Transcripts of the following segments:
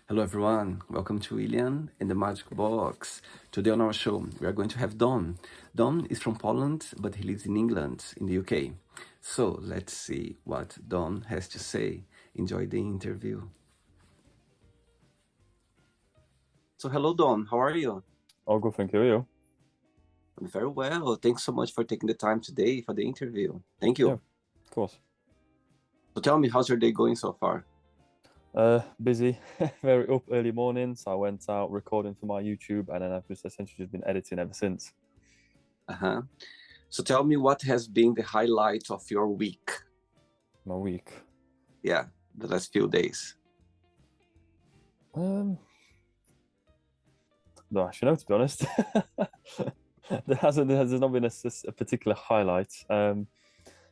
Hello, everyone. Welcome to William and the Magic Box. Today on our show, we are going to have Dom. Dom is from Poland, but he lives in England, in the UK. So let's see what Dom has to say. Enjoy the interview. So, hello, Dom. How are you? Oh, good, thank you. You? I'm very well. Thanks so much for taking the time today for the interview. Thank Yeah, you. of course. So, tell me, how's your day going so far? Busy, very up early morning. So I went out recording for my YouTube, and then I've just essentially just been editing ever since. Uh-huh. So, tell me what has been the highlight of your week? My week. Yeah, the last few days. Um, no, actually, no. To be honest, there's not been a particular highlight.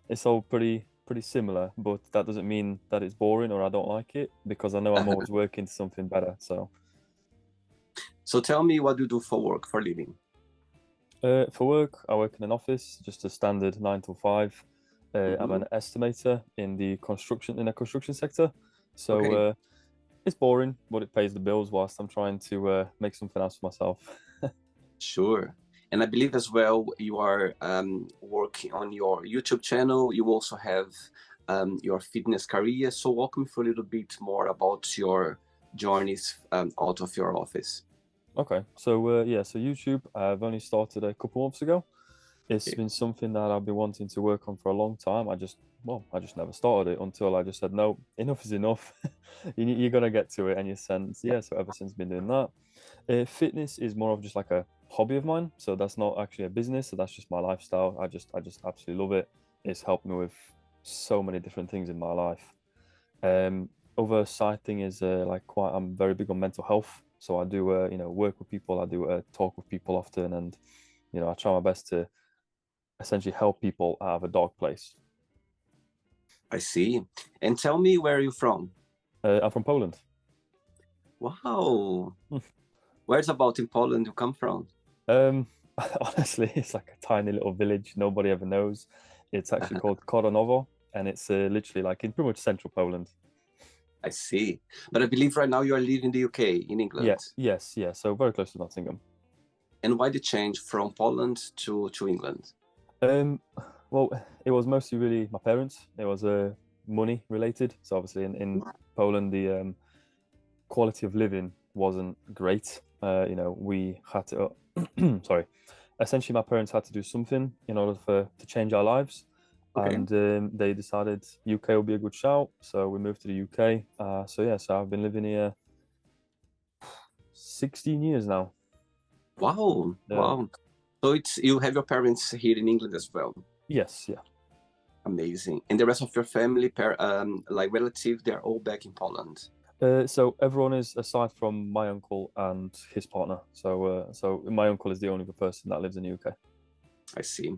It's all pretty similar, but that doesn't mean that it's boring or I don't like it because I know I'm always working to something better. So, tell me what you do for work, for living. For work, I work in an office, just a standard 9 to 5. I'm Mm-hmm. an estimator in the construction sector. So Okay. it's boring, but it pays the bills whilst I'm trying to make something else for myself. Sure. And I believe as well you are working on your YouTube channel. You also have your fitness career. So walk me through a little bit more about your journeys out of your office. Okay, so YouTube, I've only started a couple months ago. It's Okay. been something that I've been wanting to work on for a long time. I just never started it until I just said, no, enough is enough. You're gonna get to it, and you sense, Yeah, yeah. So ever since been doing that. Fitness is more of just like a hobby of mine, so that's not actually a business. So that's just my lifestyle. I just absolutely love it. It's helped me with so many different things in my life. Um, Other side thing is I'm very big on mental health. So I do work with people. I do talk with people often, and I try my best to essentially help people out of a dark place. I see. And tell me where you're from. I'm from Poland. Wow. Where's about in Poland you come from? Um, Honestly, it's like a tiny little village. Nobody ever knows. It's actually called Koronowo, and it's literally like in pretty much central Poland. I see. But I believe right now you are living in the UK, in Yeah, England. yes, yeah. So very close to Nottingham. And why the change from Poland to England? Um, well, it was mostly really my parents. It was money related. So obviously in Poland, the quality of living wasn't great. We had to, sorry, essentially my parents had to do something in order to change our lives, Okay. and they decided UK would be a good shout. So we moved to the UK. So I've been living here 16 years now. Wow. Yeah. Wow. So it's you have your parents here in England as well. Yes. Yeah. Amazing. And the rest of your family, like relative, they're all back in Poland. So everyone is aside from my uncle and his partner. So my uncle is the only other person that lives in the UK. I see.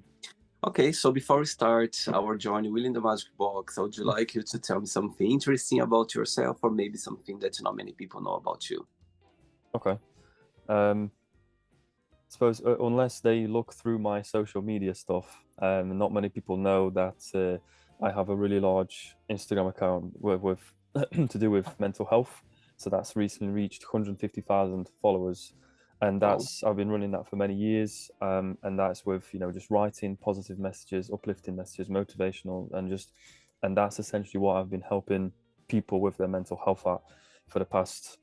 Okay, so before we start our journey within the Magic Box, I would like you to tell me something interesting about yourself, or maybe something that not many people know about you. Okay. Um, suppose unless they look through my social media stuff, not many people know that I have a really large Instagram account with to do with mental health. So that's recently reached 150,000 followers, and Wow, that's I've been running that for many years. And that's with just writing positive messages, uplifting messages, motivational, and that's essentially what I've been helping people with their mental health at for the past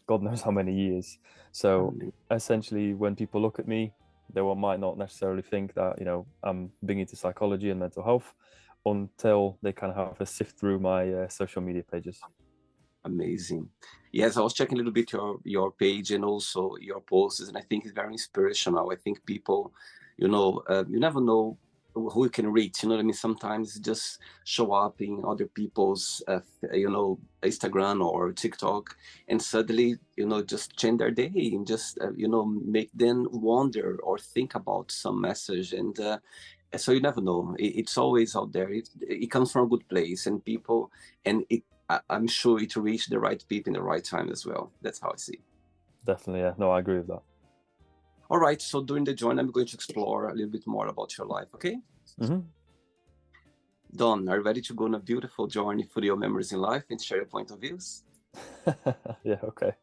God knows how many years. So amazing. essentially, when people look at me, might not necessarily think that I'm big into psychology and mental health until they kind of have to sift through my social media pages. Amazing. Yes, I was checking a little bit your page and also your posts, and I think it's very inspirational. I think people, you never know who you can reach. You know what I mean? Sometimes just show up in other people's, Instagram or TikTok, and suddenly, just change their day and just, make them wonder or think about some message. And so you never know. It's always out there. It comes from a good place, and people, and I'm sure it reached the right people in the right time as well. That's how I see. Definitely, yeah. No, I agree with that. All right. So during the journey, I'm going to explore a little bit more about your life. Okay. Hmm. Don, are you ready to go on a beautiful journey through your memories in life and share your point of views? Yeah, okay.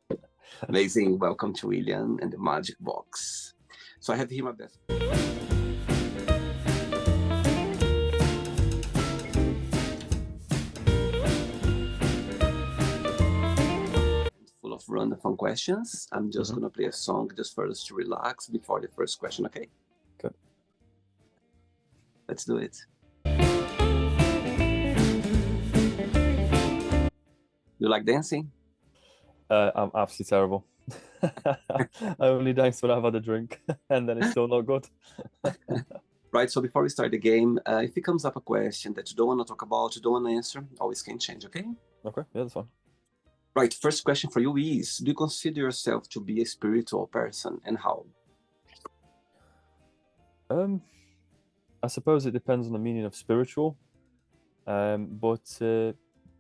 Amazing. Welcome to William and the Magic Box. So I have here my best. Full of random fun questions. I'm just gonna play a song just for us to relax before the first question. Okay. Good. Let's do it. You like dancing? I'm absolutely terrible. I only dance when I've had a drink, and then it's still not good. Right. So before we start the game, if it comes up a question that you don't want to talk about, you don't want to answer, always can change. Okay. Okay, yeah, that's fine. Right. First question for you is: do you consider yourself to be a spiritual person, and how? I suppose it depends on the meaning of spiritual, but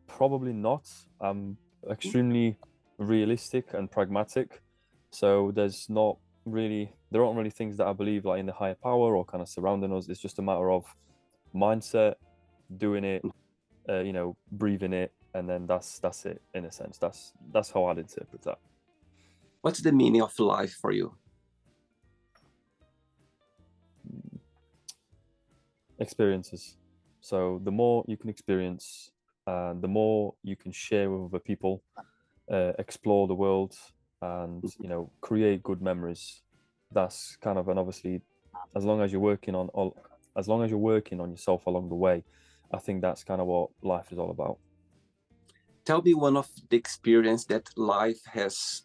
probably not. I'm extremely realistic and pragmatic, so there aren't really things that I believe like in the higher power or kind of surrounding us. It's just a matter of mindset, doing it, breathing it, and then that's it in a sense. That's how I'd interpret that. What's the meaning of life for you? Experiences. So the more you can experience, the more you can share with other people, explore the world, and create good memories. That's kind of, and obviously, as long as you're working on yourself along the way, I think that's kind of what life is all about. Tell me one of the experience that life has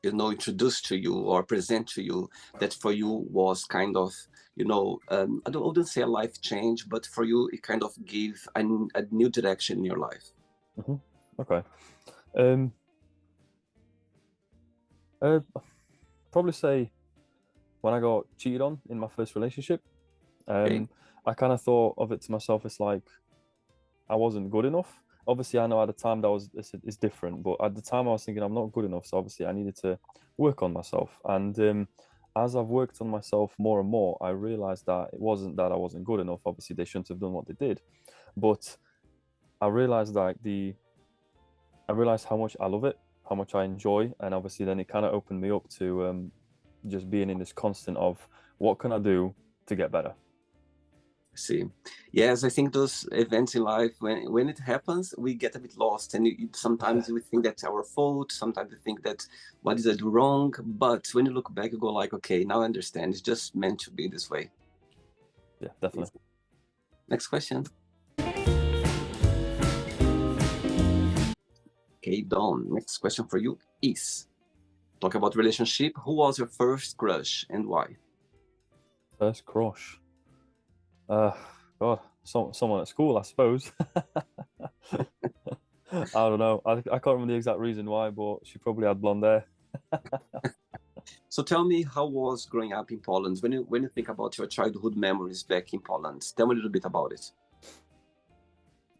introduced to you or present to you that for you was kind of I wouldn't say a life change, but for you it kind of gave a new direction in your life. Okay. Probably say when I got cheated on in my first relationship. Okay. I kind of thought of it to myself as like I wasn't good enough. Obviously, I know at the time it's different, but at the time I was thinking I'm not good enough. So obviously, I needed to work on myself. And as I've worked on myself more and more, I realized that it wasn't that I wasn't good enough. Obviously, they shouldn't have done what they did, but I realized I realized how much I love it, how much I enjoy, and obviously, then it kind of opened me up to just being in this constant of what can I do to get better. See, yes, I think those events in life, when it happens, we get a bit lost, and sometimes we think that's our fault. Sometimes we think that what did I do wrong? But when you look back, you go like, okay, now I understand. It's just meant to be this way. Yeah, definitely. Next question. Okay, Don. Next question for you is: talk about relationship. Who was your first crush and why? First crush. God, someone at school, I suppose. I don't know. I can't remember the exact reason why, but she probably had blonde hair. So tell me, how was growing up in Poland? When you think about your childhood memories back in Poland, tell me a little bit about it.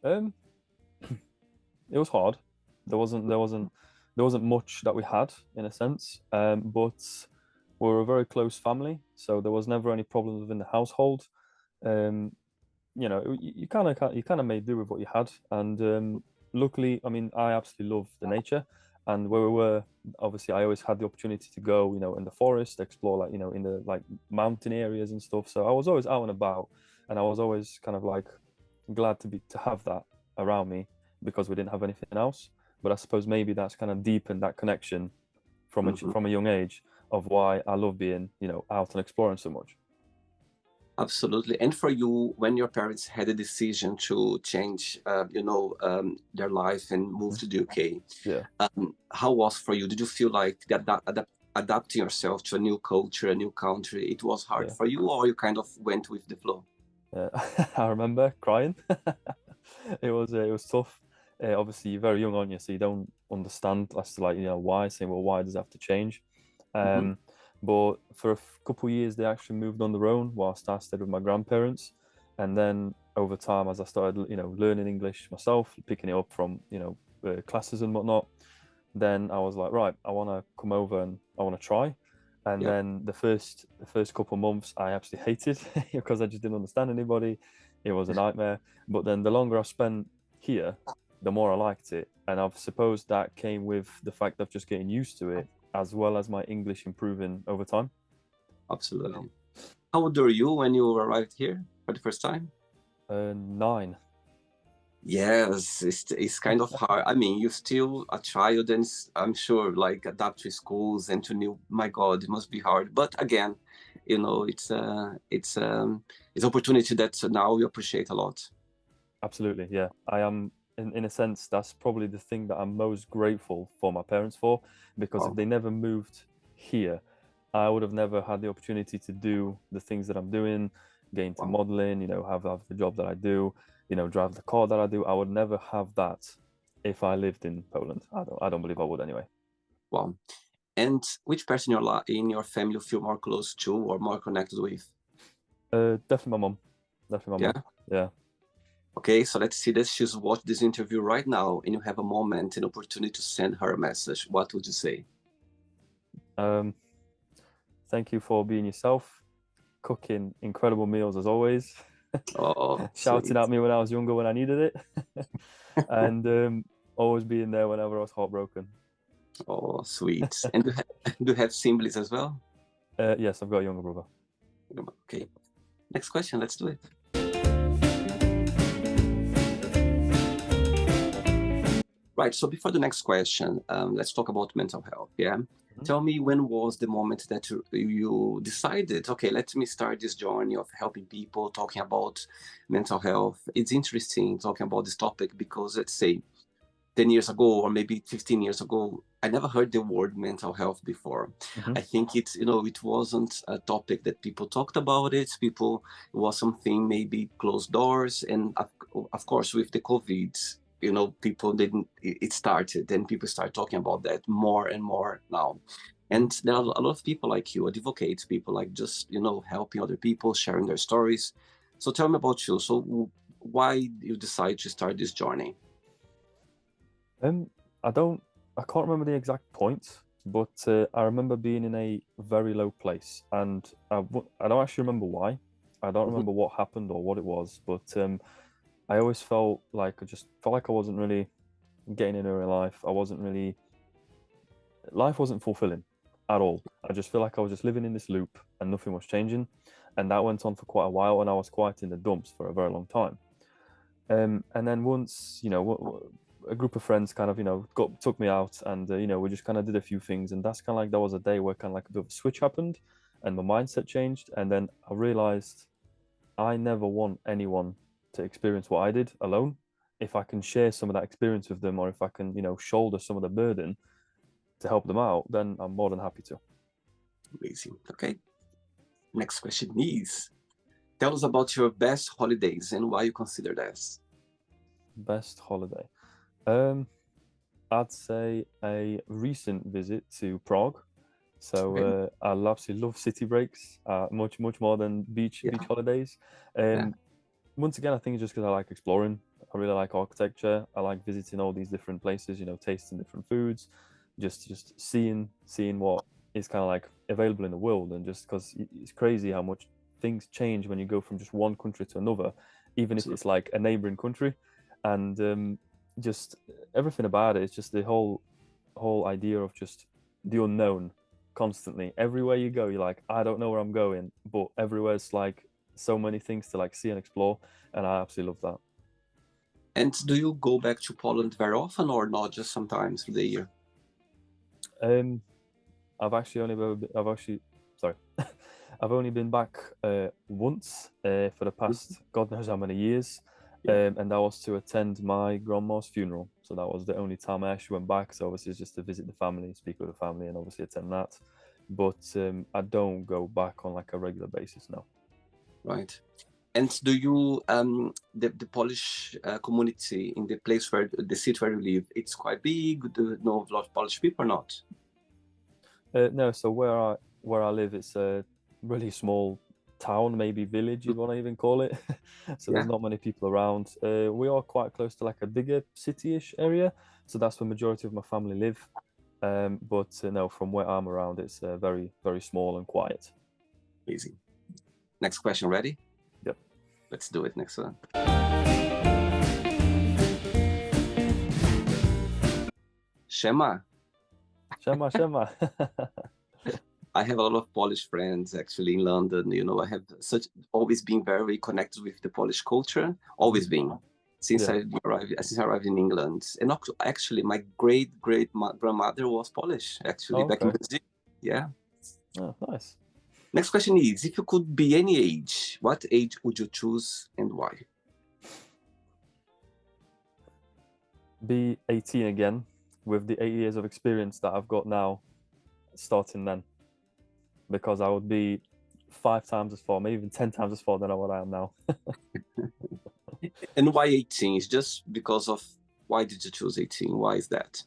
It was hard. There wasn't much that we had in a sense. But we were a very close family, so there was never any problems within the household. Um, you kind of made do with what you had, and luckily, I mean, I absolutely love the nature, and where we were, obviously, I always had the opportunity to go, in the forest, explore, like, in the like mountain areas and stuff. So I was always out and about, and I was always kind of like glad to have that around me because we didn't have anything else. But I suppose maybe that's kind of deepened that connection from a young age of why I love being, out and exploring so much. Absolutely. And for you, when your parents had a decision to change, their life and move to the UK, Yeah. how was for you? Did you feel like that adapting yourself to a new culture, a new country, it was hard Yeah. for you, or you kind of went with the flow? I remember crying. It was tough. Obviously, you're very young on you, so you don't understand as to, like, why. Saying, well, why does it have to change? Mm-hmm. But for a couple of years, they actually moved on their own whilst I stayed with my grandparents. And then over time, as I started, learning English myself, picking it up from, classes and whatnot, then I was like, right, I want to come over and I want to try. And Yeah. then the first couple of months, I absolutely hated because I just didn't understand anybody. It was a nightmare. But then the longer I spent here, the more I liked it. And I suppose that came with the fact of just getting used to it, as well as my English improving over time. Absolutely. How old were you when you arrived here for the first time? 9. Yes, it's kind of hard. I mean, you're still a child, and I'm sure like adapt to schools and to new. My God, it must be hard. But again, you know, it's opportunity that now we appreciate a lot. Absolutely, yeah. I am, in a sense, that's probably the thing that I'm most grateful for my parents for, because if Wow, they never moved here, I would have never had the opportunity to do the things that I'm doing, get into wow, modeling, have the job that I do, drive the car that I do. I would never have that if I lived in Poland. I don't believe I would anyway. wow. And which person in your family you feel more close to or more connected with? Definitely my mum. Definitely my Yeah. mum. Yeah. Okay, so let's see that she's watched this interview right now, and you have a moment, an opportunity to send her a message. What would you say? Um, Thank you for being yourself, cooking incredible meals as always, Oh, shouting sweet. at me when I was younger when I needed it, and always being there whenever I was heartbroken. Oh, sweet. And do you have siblings as well? Yes, I've got a younger brother. Okay. Next question. Let's do it. Right. So before the next question, let's talk about mental health. Yeah. Mhm. Tell me, when was the moment that you decided, okay, let me start this journey of helping people, talking about mental health. It's interesting talking about this topic because, let's say, 10 years ago or maybe 15 years ago, I never heard the word mental health before. Mhm. I think it wasn't a topic that people talked about it. It was something maybe closed doors. And of course, with the COVID, people didn't, it started and people start talking about that more and more now. Mhm. And there are a lot of people like you, advocates, people like just, helping other people, sharing their stories. So tell me about you. So why you decide to start this journey? Um, I don't, I can't remember the exact point, but I remember being in a very low place, and I don't actually remember why. I don't Mhm. remember what happened or what it was, but I always felt like I just felt like I wasn't really getting anywhere in life. Life wasn't fulfilling at all. I just feel like I was just living in this loop and nothing was changing, and that went on for quite a while, and I was quite in the dumps for a very long time. And then once, a group of friends kind of, took me out, and we just kind of did a few things, and that's kind of like that was a day where kind of like a bit of a switch happened, and my mindset changed, and then I realized I never want anyone to experience what I did alone. If I can share some of that experience with them, or if I can, shoulder some of the burden to help them out, then I'm more than happy to. Amazing. Okay. Next question is, tell us about your best holidays and why you consider this. Best holiday. Um, I'd say a recent visit to Prague. So Okay. I absolutely love city breaks, much more than beach Yeah. holidays. Yeah. Once again, I think it's just because I like exploring. I really like architecture. I like visiting all these different places. Tasting different foods, just seeing what is kind of like available in the world, and just because it's crazy how much things change when you go from just one country to another, even if Absolutely. it's like a neighboring country, and just everything about it. It's just the whole idea of just the unknown constantly. Everywhere you go, you're like, I don't know where I'm going, but everywhere's like so many things to like see and explore, and I absolutely love And do you go back to Poland very often or not, just sometimes through the year? that. I've actually, sorry, I've only been back once for the Mhm. past God knows how many years, Yeah. and that was to attend my grandma's funeral. So that was the only time I actually went back. So obviously, it's just to visit the family, speak with the family, and obviously attend that. But I don't go back on like a regular basis now. Right. And do you, the Polish community in the place where the city where you live, it's quite big? Do you know a lot of Polish people or not? No, so where I live, it's a really small town, maybe village Mm. you'd want to even call it. So there's Yeah. not many people around. We are quite close to like a bigger city-ish area, so that's where majority of my family live. But no, from where I'm around, it's very very small and quiet. Easy. Next question. Ready? Yep. Let's do it. Next one. Shema. Shema. I have a lot of Polish friends actually in London. You know, I have always been very connected with the Polish culture. Always been since Yeah. I arrived in England. And actually, my great grandmother was Polish. Actually, Oh, back in okay. Brazil. Yeah. Oh, nice. Next question is: if you could be any age, what age would you choose and why? Be 18 again with the 8 years of experience that I've got now, starting then, because I would be 5 times as far, maybe even 10 times as far than what I am now. And why 18? Is just because of why did you choose 18? Why is that?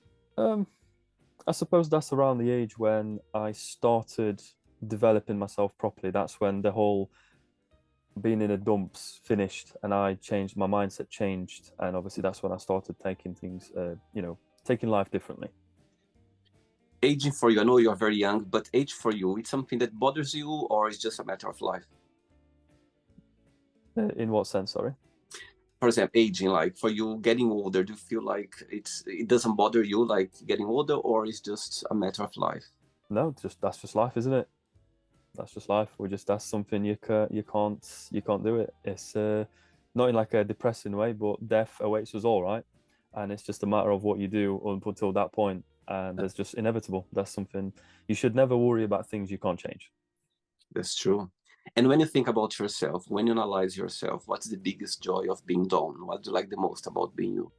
I suppose that's around the age when I started developing myself properly. That's when the whole being in the dumps finished and I changed, my mindset changed. And obviously that's when I started taking things, taking life differently. Aging for you, I know you're very young, but age for you, it's something that bothers you or it's just a matter of life? In what sense, sorry? For example, aging, like for you getting older, do you feel like it doesn't bother you like getting older, or it's just a matter of life? No, that's just life, isn't it? That's just life. That's something you can't do it. It's not in like a depressing way, but death awaits us all, right? And it's just a matter of what you do up until that point, and it's just inevitable. That's something you should never worry about things you can't change. That's true. And when you think about yourself, when you analyze yourself, what's the biggest joy of being Dom? What do you like the most about being you?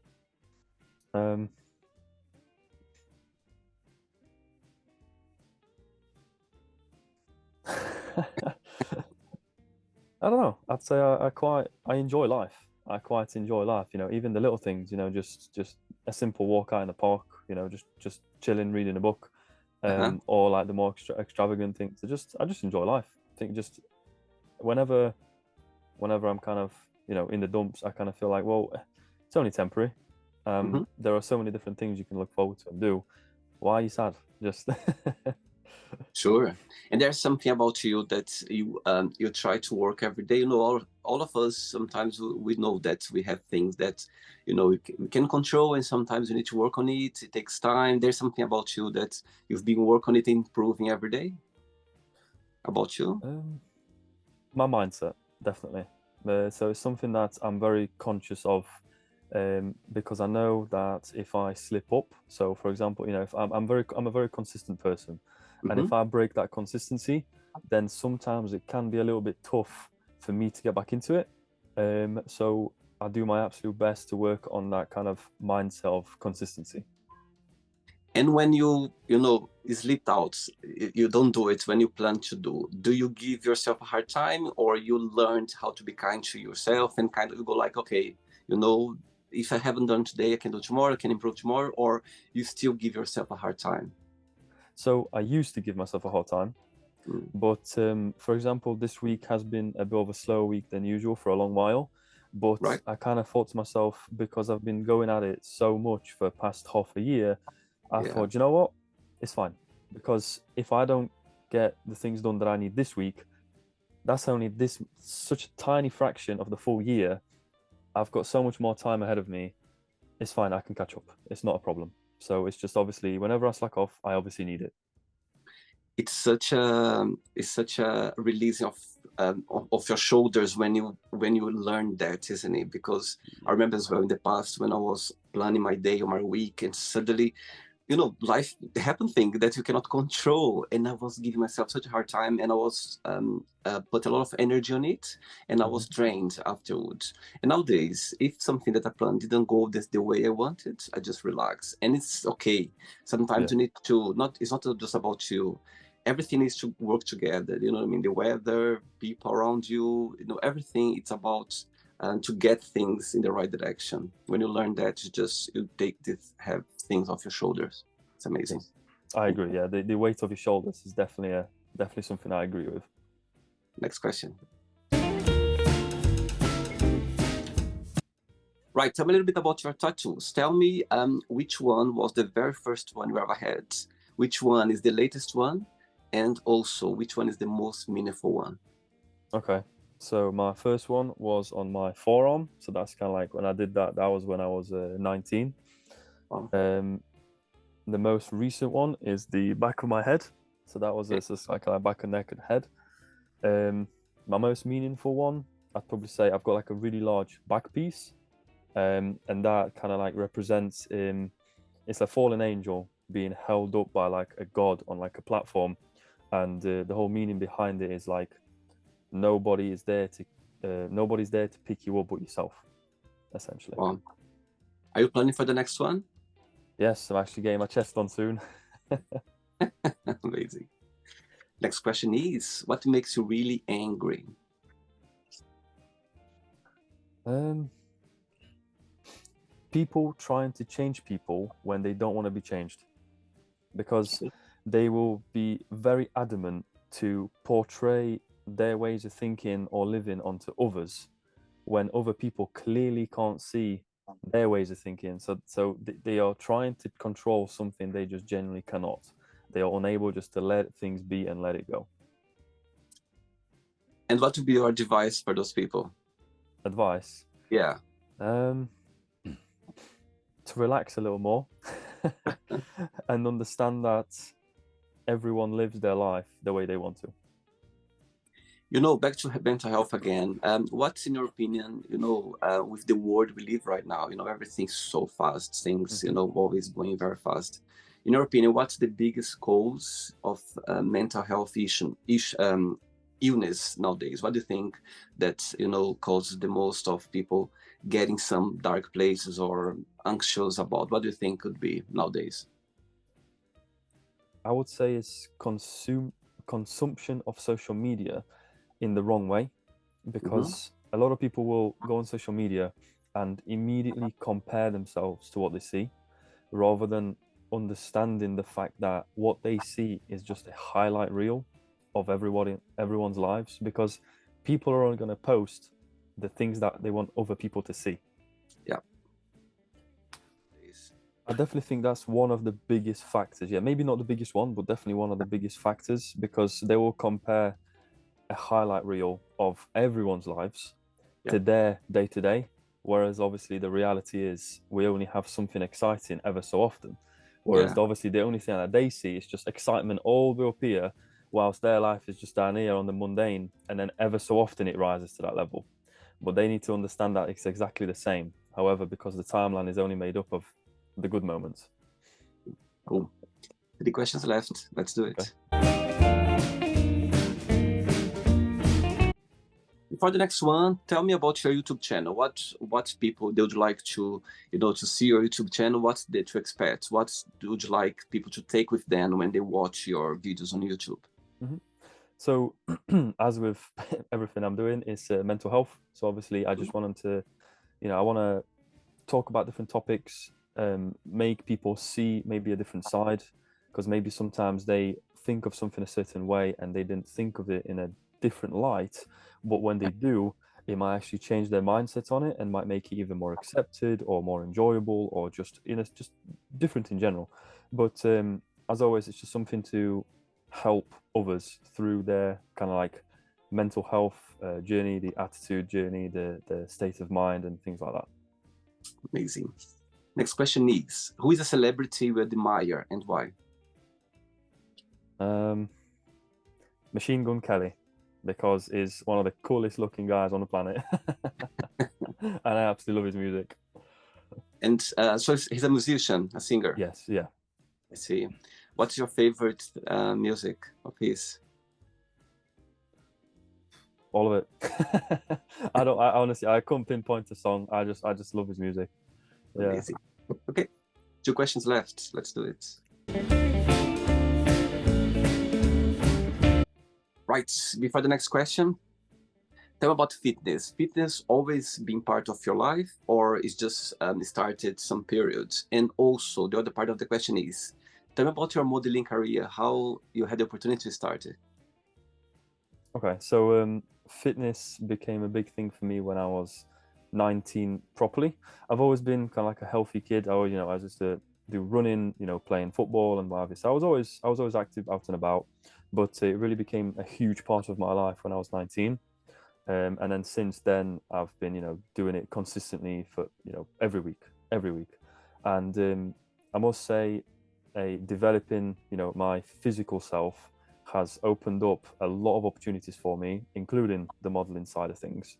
Um, I don't know. I'd say I enjoy life. I quite enjoy life. You know, even the little things. You know, just a simple walk out in the park. You know, just chilling, reading a book, Uh-huh. or like the more extravagant things. I just enjoy life. I think just whenever I'm kind of in the dumps, I kind of feel like, well, it's only temporary. Hmm. There are so many different things you can look forward to and do. Why are you sad? Just Sure. And there's something about you that you try to work every day. You know, all of us sometimes we know that we have things that we can control, and sometimes you need to work on it. It takes time. There's something about you that you've been working on it, improving every day. About you? my mindset, definitely. So it's something that I'm very conscious of, because I know that if I slip up, so for example, if I'm a very consistent person, and Hmm. if I break that consistency, then sometimes it can be a little bit tough for me to get back into it. So I do my absolute best to work on that kind of mindset of consistency. And when you slipped out, you don't do it when you plan to do. Do you give yourself a hard time, or you learned how to be kind to yourself and kind of go like, okay, if I haven't done today, I can do tomorrow, I can improve tomorrow, or you still give yourself a hard time? So I used to give myself a hard time, Mm. but for example, this week has been a bit of a slower week than usual for a long while. But Right? I kind of thought to myself, because I've been going at it so much for the past half a year, I Yeah. thought, you know what, it's fine. Because if I don't get the things done that I need this week, that's only this such a tiny fraction of the full year. I've got so much more time ahead of me. It's fine. I can catch up. It's not a problem. So it's just obviously whenever I slack off, I obviously need it. It's such a release of your shoulders when you learn that, isn't it? Because I remember as well in the past when I was planning my day or my week, and suddenly life happen thing that you cannot control, and I was giving myself such a hard time, and I was put a lot of energy on it, and I was Mhm. drained afterwards. And nowadays, if something that I planned didn't go the way I wanted, I just relax, and it's okay. Sometimes Yeah. you need to not it's not just about you. Everything needs to work together, you know what I mean? The weather, people around you, everything. It's about to get things in the right direction. When you learn that, you take this have things off your shoulders. It's amazing. I agree. Yeah, the weight of your shoulders is definitely something I agree with. Next question. Right, tell me a little bit about your tattoos. Tell me which one was the very first one you ever had, which one is the latest one, and also which one is the most meaningful one. Okay. So my first one was on my forearm. So that's kind of like when I did that. That was when I was 19. Oh, Um, The most recent one is the back of my head. So that was just like a back and neck and head. My most meaningful one, I'd probably say I've got like a really large back piece, and that kind of like represents it's a fallen angel being held up by like a god on like a platform, and the whole meaning behind it is like nobody's there to pick you up but yourself, essentially. Well, are you planning for the next one? Yes, I'm actually getting my chest on soon. Amazing. Next question is, what makes you really angry? People trying to change people when they don't want to be changed, because they will be very adamant to portray their ways of thinking or living onto others when other people clearly can't see their ways of thinking. So they are trying to control something they just genuinely cannot. They are unable just to let things be and let it go. And what would be your advice for those people? Advice? Yeah. To relax a little more and understand that everyone lives their life the way they want to. You know, back to mental health again. What's in your opinion, with the world we live right now, everything's so fast, things, always going very fast. In your opinion, what's the biggest cause of mental health illness nowadays? What do you think that, causes the most of people getting some dark places or anxious about? What do you think could be nowadays? I would say it's consumption of social media in the wrong way, because a lot of people will go on social media and immediately compare themselves to what they see, rather than understanding the fact that what they see is just a highlight reel of everyone's lives, because people are only going to post the things that they want other people to see. Yeah. I definitely think that's one of the biggest factors. Yeah, maybe not the biggest one, but definitely one of the biggest factors, because they will compare a highlight reel of everyone's lives to their day to day, whereas obviously the reality is we only have something exciting ever so often, whereas obviously the only thing that they see is just excitement all the way up here, whilst their life is just down here on the mundane, and then ever so often it rises to that level. But they need to understand that it's exactly the same, however, because the timeline is only made up of the good moments. Cool. 3 questions left. Let's do it. Okay. For the next one, tell me about your YouTube channel. What people they would like to, to see your YouTube channel? What's they to expect? What would you like people to take with them when they watch your videos on YouTube? So, as with everything I'm doing, is mental health. So obviously, I just want them to, I want to talk about different topics, make people see maybe a different side, because maybe sometimes they think of something a certain way and they didn't think of it in a different light, but when they do, it might actually change their mindset on it and might make it even more accepted or more enjoyable, or just just different in general. But as always, it's just something to help others through their kind of like mental health journey, the attitude journey, the state of mind, and things like that. Amazing. Next question is, who is a celebrity you admire and why? Machine Gun Kelly, because he's one of the coolest looking guys on the planet. And I absolutely love his music. And so he's a musician, a singer? Yes, yeah. I see. What's your favorite music of his? All of it. I honestly, I couldn't pinpoint a song. I just love his music. Yeah. Amazing. Okay, 2 questions left. Let's do it. Right, before the next question, tell me about fitness. Fitness always been part of your life, or is just started some periods? And also, the other part of the question is, tell me about your modeling career, how you had the opportunity to start it. Okay, so fitness became a big thing for me when I was 19 properly. I've always been kind of like a healthy kid. I used to do running, playing football and what have you. So I was always active out and about, but it really became a huge part of my life when I was 19. And then since then, I've been, doing it consistently for, every week. And I must say, developing, you know, my physical self has opened up a lot of opportunities for me, including the modeling side of things,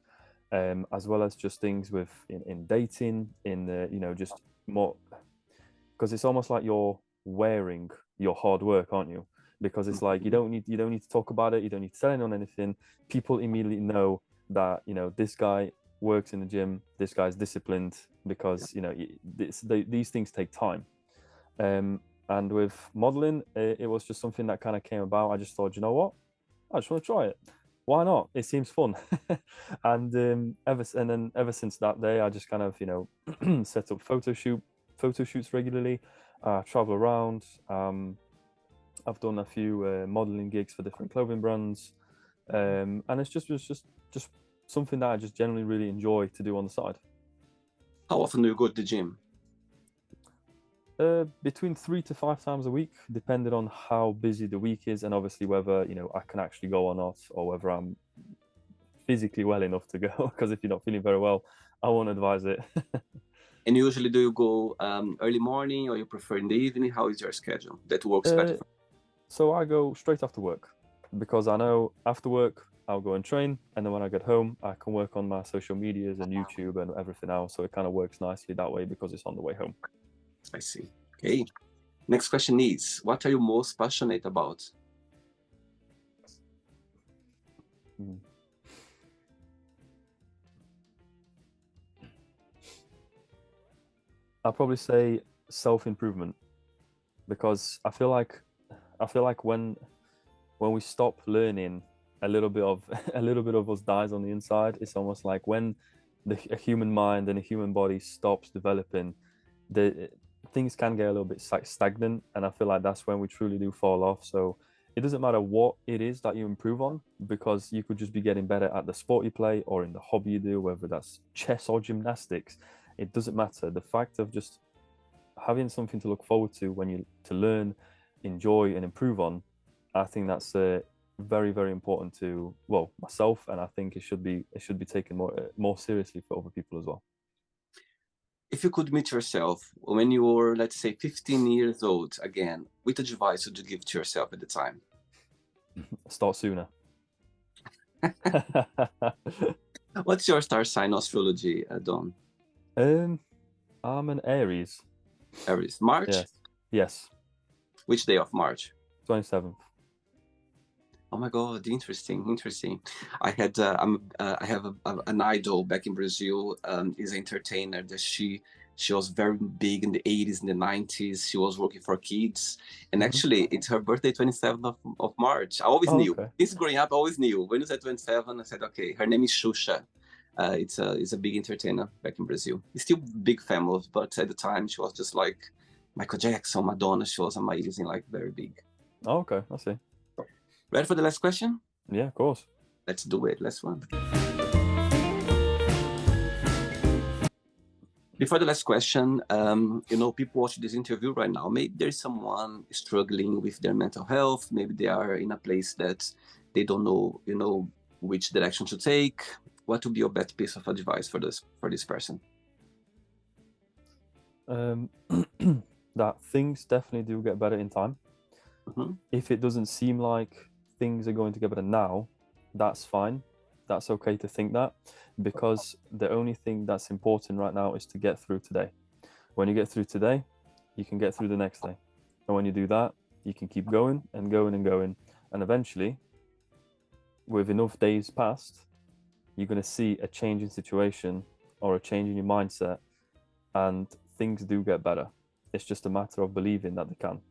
as well as just things with in dating, in you know, just more, because it's almost like you're wearing your hard work, aren't you? Because it's like you don't need to talk about it, you don't need to tell anyone anything. People immediately know that, you know, this guy works in the gym, this guy's disciplined, because, you know, these things take time. And with modeling, it was just something that kind of came about. I just thought, you know what, I just want to try it. Why not? It seems fun. And ever since that day, I just kind of, you know, set up photo shoots regularly, travel around. I've done a few modeling gigs for different clothing brands, and it's just something that I just generally really enjoy to do on the side. How often do you go to the gym? Between 3 to 5 times a week, depending on how busy the week is, and obviously whether, you know, I can actually go or not, or whether I'm physically well enough to go. Because if you're not feeling very well, I won't advise it. And usually, do you go early morning, or you prefer in the evening? How is your schedule that works better? So I go straight after work, because I know after work I'll go and train, and then when I get home, I can work on my social medias and YouTube and everything else. So it kind of works nicely that way because it's on the way home. I see. Okay. Next question is, what are you most passionate about? I'll probably say self-improvement, because I feel like when we stop learning, a little bit of a little bit of us dies on the inside. It's almost like when a human mind and a human body stops developing, the things can get a little bit stagnant, and I feel like that's when we truly do fall off. So it doesn't matter what it is that you improve on, because you could just be getting better at the sport you play or in the hobby you do, whether that's chess or gymnastics. It doesn't matter. The fact of just having something to look forward to when you to learn, enjoy, and improve on, I think that's very, very important to, well, myself, and I think it should be taken more seriously for other people as well. If you could meet yourself when you were, let's say, 15 years old again, which advice would you give to yourself at the time? Start sooner. What's your star sign astrology, Don? I'm an Aries. Aries. March? Yes. Which day of March? 27th. Oh my God, interesting. I had I have an idol back in Brazil. Is an entertainer that she was very big in the 80s and the 90s. She was working for kids, and actually it's her birthday, 27th of March. I always knew. Okay. Since growing up, I always knew. When you said 27, I said, okay, her name is Xuxa. It's a big entertainer back in Brazil. It's still big famous, but at the time she was just like Michael Jackson, Madonna. She was amazing, like very big. Oh, okay, I see. Ready for the last question? Yeah, of course. Let's do it. Last one. Before the last question, you know, people watching this interview right now, maybe there's someone struggling with their mental health. Maybe they are in a place that they don't know, you know, which direction to take. What would be your best piece of advice for this person? That things definitely do get better in time. If it doesn't seem like things are going to get better now, that's fine. That's okay to think that, because the only thing that's important right now is to get through today. When you get through today, you can get through the next day. And when you do that, you can keep going and going and going. And eventually, with enough days passed, you're going to see a change in situation or a change in your mindset, and things do get better. It's just a matter of believing that they can,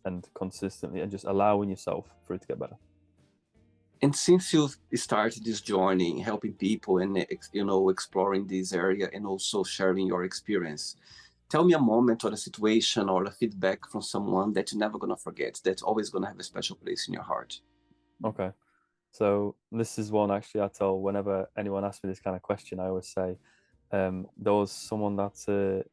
and consistently, and just allowing yourself for it to get better. And since you've started this journey, helping people and, you know, exploring this area and also sharing your experience, tell me a moment or a situation or a feedback from someone that you're never going to forget, that's always going to have a special place in your heart. Okay. So this is one actually I tell whenever anyone asks me this kind of question. I always say, there was someone that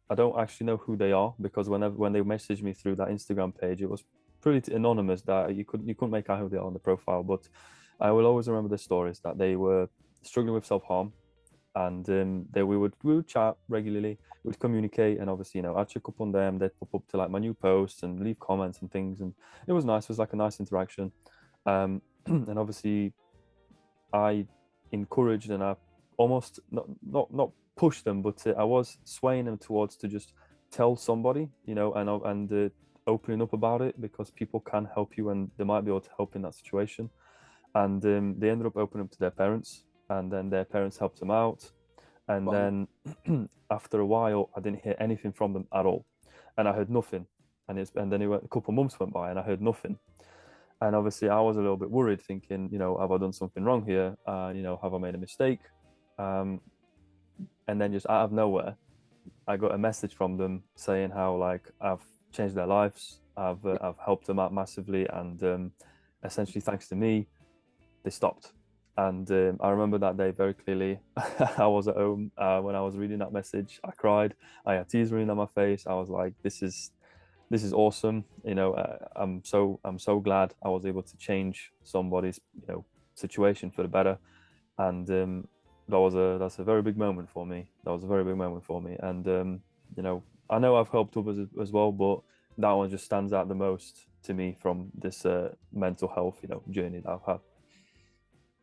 I don't actually know who they are, because when they messaged me through that Instagram page, it was pretty anonymous, that you couldn't make out who they are on the profile. But I will always remember the stories that they were struggling with self-harm, and we would chat regularly, we'd communicate, and obviously, I'd check up on them, they'd pop up to like my new posts and leave comments and things, and it was nice. It was like a nice interaction. And obviously I encouraged, and I almost not pushed them, but I was swaying them towards to just tell somebody, and opening up about it, because people can help you and they might be able to help in that situation. And they ended up opening up to their parents, and then their parents helped them out. And Wow. then after a while, I didn't hear anything from them at all, and I heard nothing. And then a couple of months went by, and I heard nothing. And obviously, I was a little bit worried, thinking, have I done something wrong here? Have I made a mistake? And then just out of nowhere, I got a message from them saying how like I've changed their lives, I've helped them out massively, and essentially thanks to me, they stopped. And I remember that day very clearly. I was at home when I was reading that message. I cried. I had tears running down my face. I was like, "This is awesome." I'm so glad I was able to change somebody's situation for the better. And that's a very big moment for me. That was a very big moment for me. And I know I've helped others as well, but that one just stands out the most to me from this mental health journey that I've had.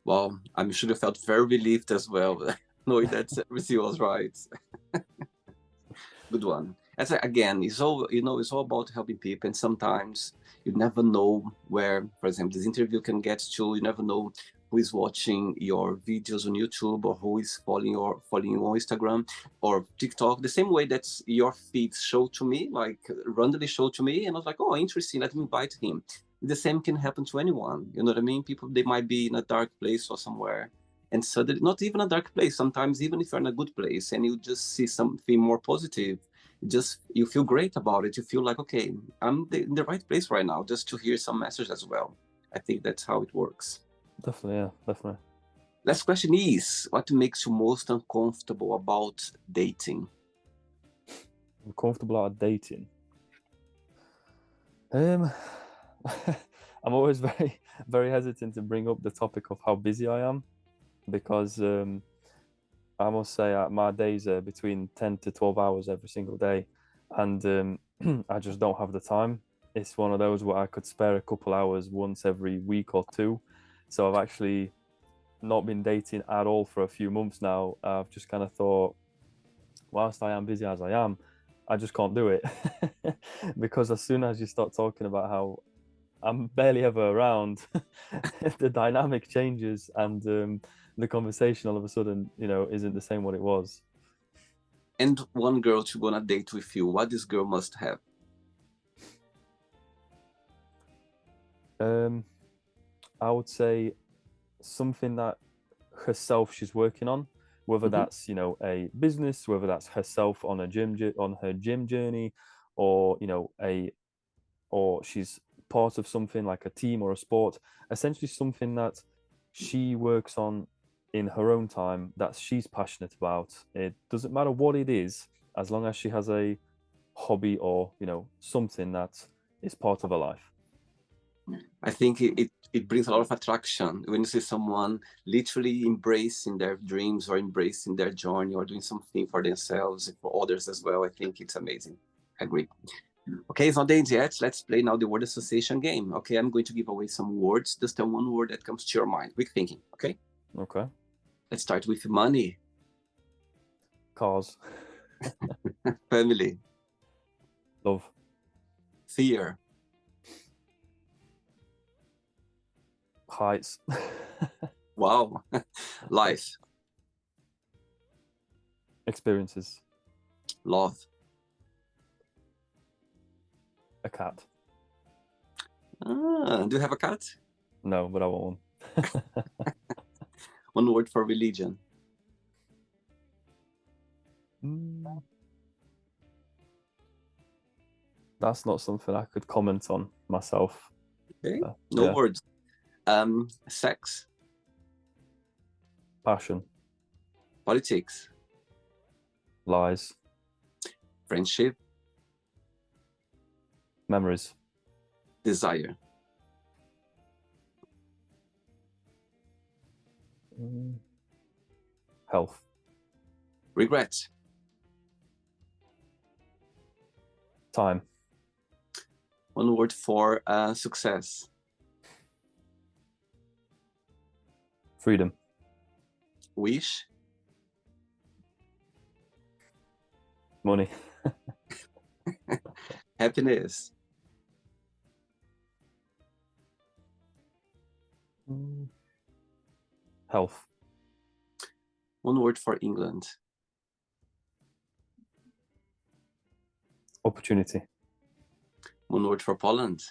Well, I'm sure you felt very relieved as well, knowing that everything was right. Good one. As again, it's all it's all about helping people, and sometimes you never know where, for example, this interview can get to. You never know who is watching your videos on YouTube, or who is following you on Instagram or TikTok. The same way that your feeds show to me, like randomly show to me, and I was like, oh, interesting. Let me invite him. The same can happen to anyone. You know what I mean? People, they might be in a dark place or somewhere, and suddenly, not even a dark place, sometimes even if you're in a good place and you just see something more positive, just you feel great about it. You feel like, okay, I'm in the right place right now, just to hear some message as well. I think that's how it works. Definitely, yeah, definitely. Last question is, what makes you most uncomfortable about dating? Uncomfortable out of dating. I'm always very, very hesitant to bring up the topic of how busy I am, because I must say my days are between 10 to 12 hours every single day, and I just don't have the time. It's one of those where I could spare a couple hours once every week or two. So I've actually not been dating at all for a few months now. I've just kind of thought, whilst I am busy as I am, I just can't do it. Because as soon as you start talking about how I'm barely ever around, the dynamic changes, and the conversation all of a sudden, isn't the same what it was. And one girl to go on a date with you, what this girl must have? I would say something that herself she's working on, whether that's a business, whether that's herself on her gym journey, or or she's part of something like a team or a sport. Essentially, something that she works on in her own time that she's passionate about. It doesn't matter what it is, as long as she has a hobby or something that is part of her life. I think it brings a lot of attraction when you see someone literally embracing their dreams or embracing their journey or doing something for themselves and for others as well. I think it's amazing. I agree. Okay, it's not the end yet. Let's play now the word association game. Okay, I'm going to give away some words. Just tell one word that comes to your mind. Quick thinking, okay? Okay. Let's start with money. Cars. Family. Love. Fear. Heights. Wow. Life. Experiences. Love. A cat. Do you have a cat? No, but I want one. One word for religion. That's not something I could comment on myself. Okay, no words. Sex. Passion. Politics. Lies. Friendship. Memories. Desire. Health. Regret. Time. One word for success. Freedom. Wish. Money. Happiness. Health. One word for England. Opportunity. One word for Poland.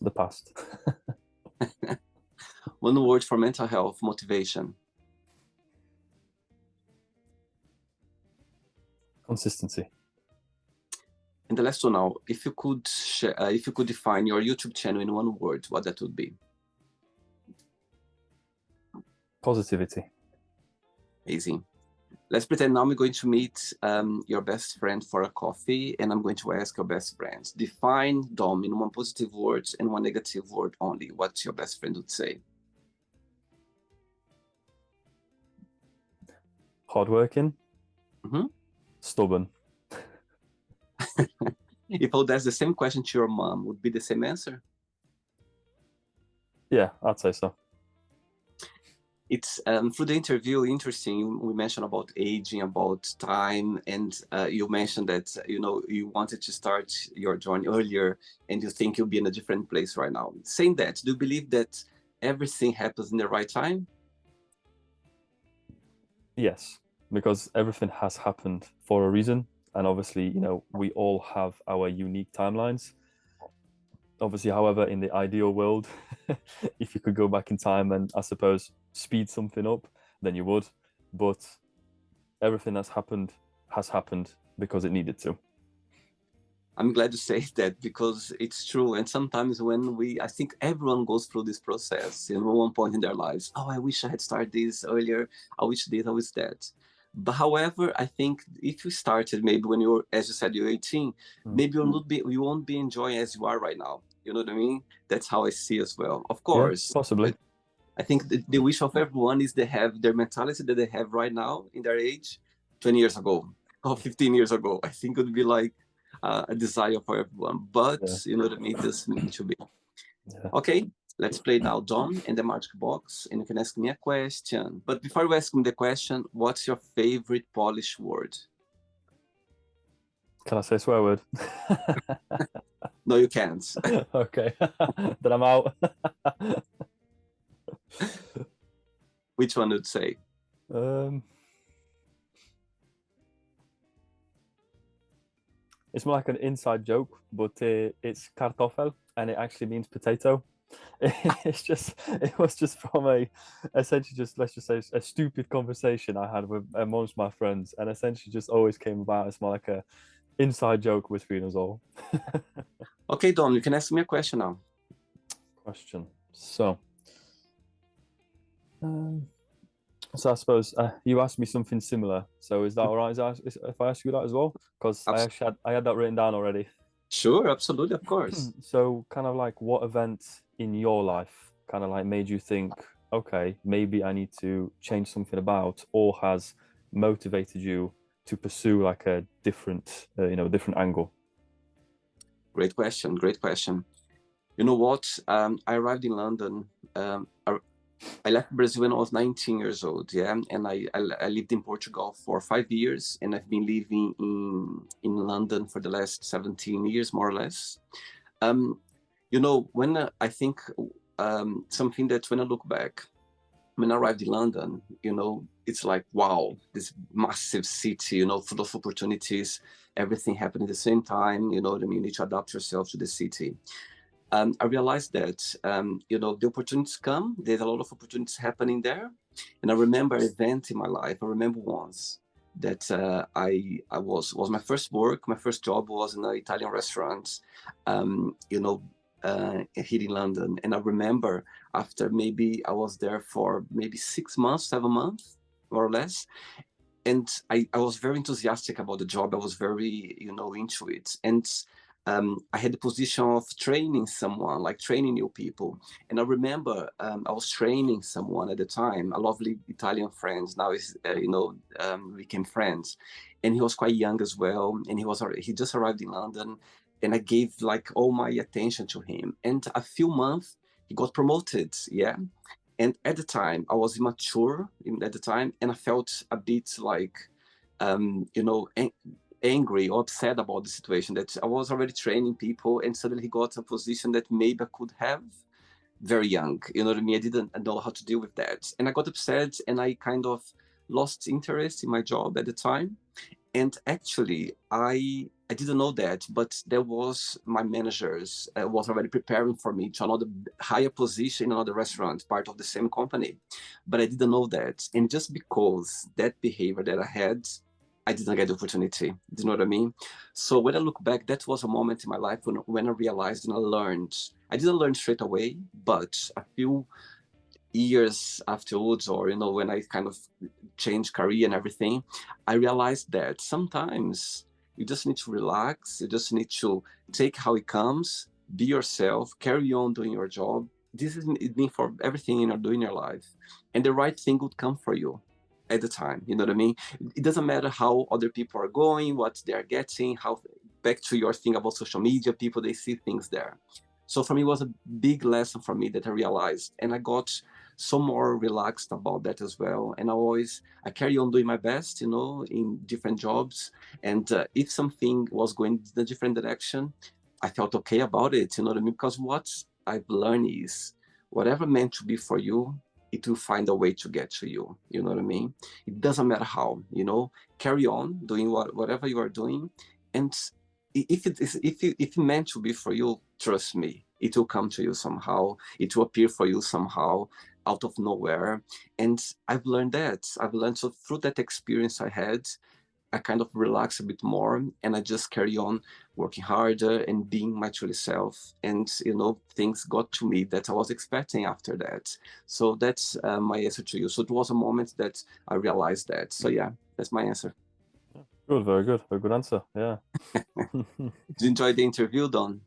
The past. One word for mental health, motivation. Consistency. And the last one now, if you could define your YouTube channel in one word, what that would be? Positivity. Amazing. Let's pretend now I'm going to meet your best friend for a coffee, and I'm going to ask your best friend. Define Dom in one positive word and one negative word only. What your best friend would say? Hardworking. Mm-hmm. Stubborn. If I would ask the same question to your mom, would be the same answer? Yeah, I'd say so. It's through the interview, interesting. We mentioned about aging, about time, and you mentioned that you wanted to start your journey earlier, and you think you'll be in a different place right now. Saying that, do you believe that everything happens in the right time? Yes, because everything has happened for a reason, and obviously, we all have our unique timelines. Obviously, however, in the ideal world, if you could go back in time and I suppose speed something up, then you would. But everything that's happened has happened because it needed to. I'm glad to say that because it's true. And sometimes I think everyone goes through this process, at one point in their lives. Oh, I wish I had started this earlier. I wish this, I wish that. But however, I think if you started maybe when you're, as you said, you're 18, maybe you won't be enjoying as you are right now. You know what I mean? That's how I see as well. Of course, yeah, possibly. I think the wish of everyone is they have their mentality that they have right now in their age 20 years ago or 15 years ago. I think it would be like a desire for everyone. But, you know what I mean? It doesn't mean to be. Yeah. Okay, let's play now Dom in the magic box, and you can ask me a question. But before you ask me the question, what's your favorite Polish word? Can I say a swear word? No, you can't. Okay, then I'm out. Which one would say? It's more like an inside joke, but it's kartoffel, and it actually means potato. It was just from essentially just, let's just say, a stupid conversation I had with amongst my friends, and essentially just always came about as more like a inside joke between us all. Okay, Dom, you can ask me a question now. Question. So I suppose you asked me something similar. So is that all right if I ask you that as well? Because I had that written down already. Sure, absolutely, of course. So kind of like, what event in your life kind of like made you think, okay, maybe I need to change something about, or has motivated you to pursue like a different, different angle? Great question. Great question. You know what? I arrived in London. I left Brazil when I was 19 years old, yeah, and I lived in Portugal for 5 years, and I've been living in London for the last 17 years, more or less. When I think something that when I look back, when I arrived in London, it's like, wow, this massive city, full of opportunities, everything happened at the same time, you know what I mean? You need to adapt yourself to the city. I realized that, the opportunities come, there's a lot of opportunities happening there. And I remember an event in my life. I remember once that I was my first work, my first job was in an Italian restaurant, here in London. And I remember after maybe I was there for maybe 6 months, 7 months, more or less. And I was very enthusiastic about the job. I was very, into it. And I had the position of training someone, like training new people. And I remember I was training someone at the time, a lovely Italian friend. Now is we became friends, and he was quite young as well. And he just arrived in London, and I gave like all my attention to him. And a few months, he got promoted. Yeah. And at the time, I was immature at the time, and I felt a bit like, angry or upset about the situation, that I was already training people and suddenly he got a position that maybe I could have very young. You know what I mean? I didn't know how to deal with that. And I got upset and I kind of lost interest in my job at the time. And actually, I didn't know that, but there was my managers was already preparing for me to another higher position in another restaurant, part of the same company. But I didn't know that. And just because that behavior that I had, I didn't get the opportunity. Do you know what I mean? So when I look back, that was a moment in my life when I realized and I learned. I didn't learn straight away, but a few years afterwards, or when I kind of changed career and everything, I realized that sometimes you just need to relax. You just need to take how it comes, be yourself, carry on doing your job. This is it mean for everything you're doing in your life, and the right thing would come for you at the time. You know what I mean? It doesn't matter how other people are going, what they're getting, how back to your thing about social media, people, they see things there. So for me, it was a big lesson for me that I realized, and I got so more relaxed about that as well. And I carry on doing my best, in different jobs. And if something was going in a different direction, I felt okay about it. You know what I mean? Because what I've learned is whatever meant to be for you, it will find a way to get to you. You know what I mean? It doesn't matter how. Carry on doing whatever you are doing, and if it meant to be for you, trust me, it will come to you somehow. It will appear for you somehow out of nowhere. And I've learned that. So through that experience I had, I kind of relax a bit more, and I just carry on working harder and being my true self. And things got to me that I was expecting after that. So that's my answer to you. So it was a moment that I realized that. So yeah, that's my answer. Good, very good answer. Yeah. Did you enjoy the interview, Don?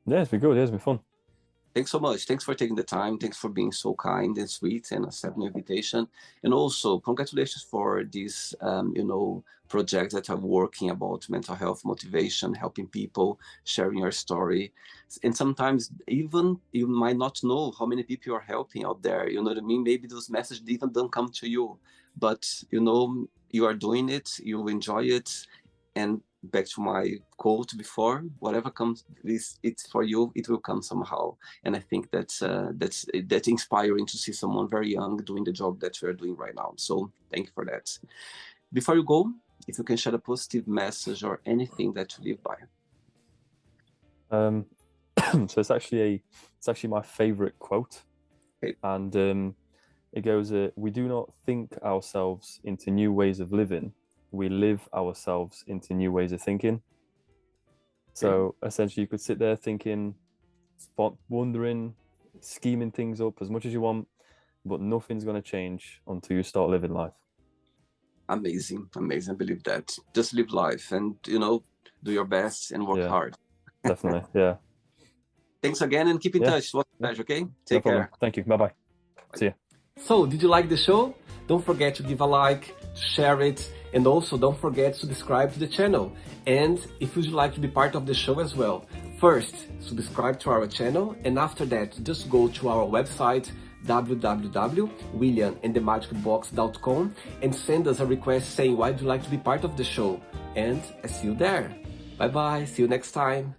Yeah, it's been good. Yeah, it's been fun. Thanks so much. Thanks for taking the time. Thanks for being so kind and sweet and accepting the invitation. And also, congratulations for this, project that I'm working about mental health, motivation, helping people, sharing your story. And sometimes even you might not know how many people you are helping out there. You know what I mean? Maybe those messages even don't come to you, but you are doing it, you enjoy it. And back to my quote before, whatever comes, it's for you, it will come somehow. And I think that's inspiring to see someone very young doing the job that we're doing right now. So thank you for that. Before you go, if you can share a positive message or anything that you live by. So it's actually my favorite quote. Okay. And it goes, we do not think ourselves into new ways of living, we live ourselves into new ways of thinking. So essentially you could sit there thinking, wondering, scheming things up as much as you want, but nothing's going to change until you start living life. Amazing. I believe that. Just live life and, do your best and work hard. Definitely. Yeah. Thanks again and keep in touch. It was a pleasure, okay? Take care. Thank you. Bye-bye. See you. So, did you like the show? Don't forget to give a like, to share it, and also don't forget to subscribe to the channel. And if you'd like to be part of the show as well, first, subscribe to our channel, and after that, just go to our website, www.williamandthemagicbox.com, and send us a request saying why would you like to be part of the show. And I see you there. Bye bye, see you next time.